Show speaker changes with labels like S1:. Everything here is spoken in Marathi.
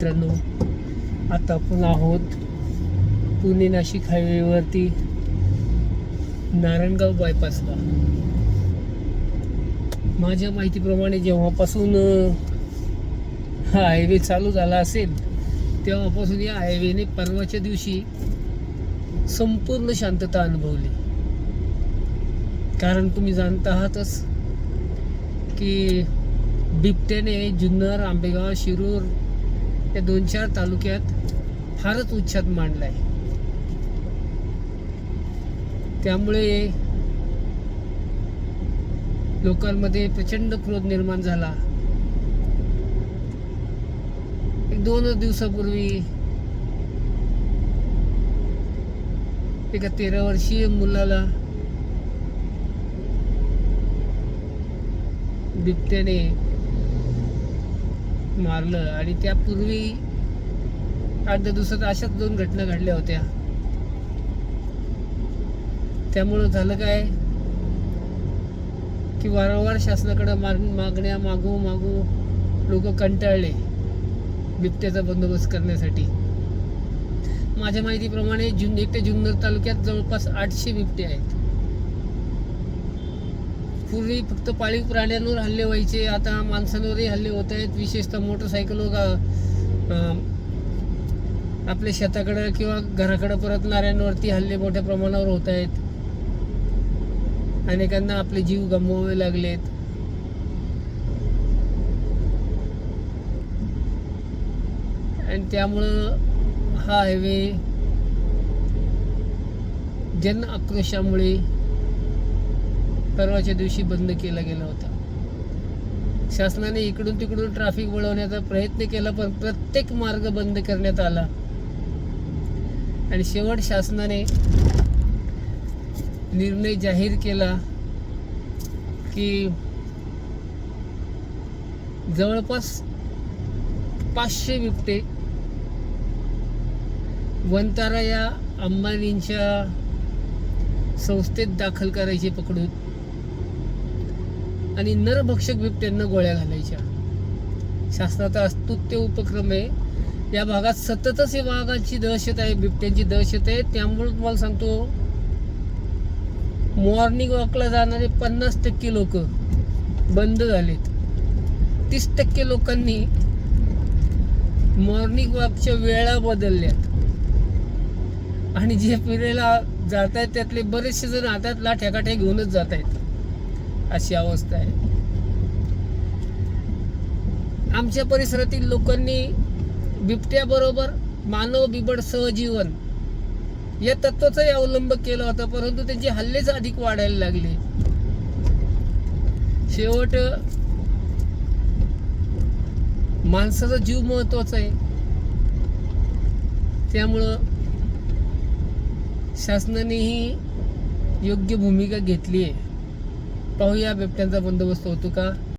S1: मित्रांनो, आता आपण आहोत पुणे नाशिक हायवेवरती नारायणगाव बायपासला. माझ्या माहितीप्रमाणे जेव्हापासून हा हायवे चालू झाला असेल तेव्हापासून या हायवेने परवाच्या दिवशी संपूर्ण शांतता अनुभवली. कारण तुम्ही जाणता आहातच की बिबट्याने जुन्नर, आंबेगाव, शिरूर या 2-4 तालुक्यात फारच उच्छाद मांडलाय. त्यामुळे लोकांमध्ये प्रचंड क्रोध निर्माण झाला. 1-2 दिवसापूर्वी एका 13 वर्षीय मुलाला बिबट्याने मारलं आणि त्यापूर्वी 8-10 दिवसात अशाच 2 घटना घडल्या होत्या. त्यामुळं झालं काय की वारंवार शासनाकडे मागण्या मागू लोक कंटाळले बिबट्याचा बंदोबस्त करण्यासाठी. माझ्या माहितीप्रमाणे एकट्या जुन्नर तालुक्यात जवळपास 800 बिबटे आहेत. पूर्वी फक्त पाळीव प्राण्यांवर हल्ले व्हायचे, आता माणसांवरही हल्ले होत आहेत. विशेषतः मोटरसायकलवर आपल्या शेताकडे किंवा घराकडे परतणाऱ्यांवरती हल्ले मोठ्या प्रमाणावर होत आहेत. अनेकांना आपले जीव गमवावे लागलेत. आणि त्यामुळं हा हायवे जन आक्रोशामुळे परवाच्या दिवशी बंद केला गेला होता. शासनाने इकडून तिकडून ट्रॅफिक वळवण्याचा प्रयत्न केला, पण प्रत्येक मार्ग बंद करण्यात आला. आणि शेवट शासनाने निर्णय जाहीर केला की जवळपास 500 बिबटे वंतारा या अंबानींच्या संस्थेत दाखल करायचे पकडून आणि नरभक्षक बिबट्यांना गोळ्या घालायच्या. शासनाचा स्तुत्य उपक्रम आहे. या भागात सततच या वाघांची दहशत आहे, बिबट्यांची दहशत आहे. त्यामुळे तुम्हाला सांगतो, मॉर्निंग वॉकला जाणारे 50% लोक बंद झालेत. 30% लोकांनी मॉर्निंग वॉकच्या वेळा बदलल्यात. आणि जे फिरायला जात आहेत त्यातले बरेचसे जण हातात लाठ्या घेऊनच जात आहेत. अशी अवस्था आहे. आमच्या परिसरातील लोकांनी बिबट्याबरोबर मानव बिबट सहजीवन या तत्वाचाही अवलंब केला होता, परंतु त्यांचे हल्लेच अधिक वाढायला लागले. शेवट माणसाचा जीव महत्वाचा आहे. त्यामुळं शासनानेही योग्य भूमिका घेतली आहे. पाहूया बिबट्यांचा बंदोबस्त होतो का.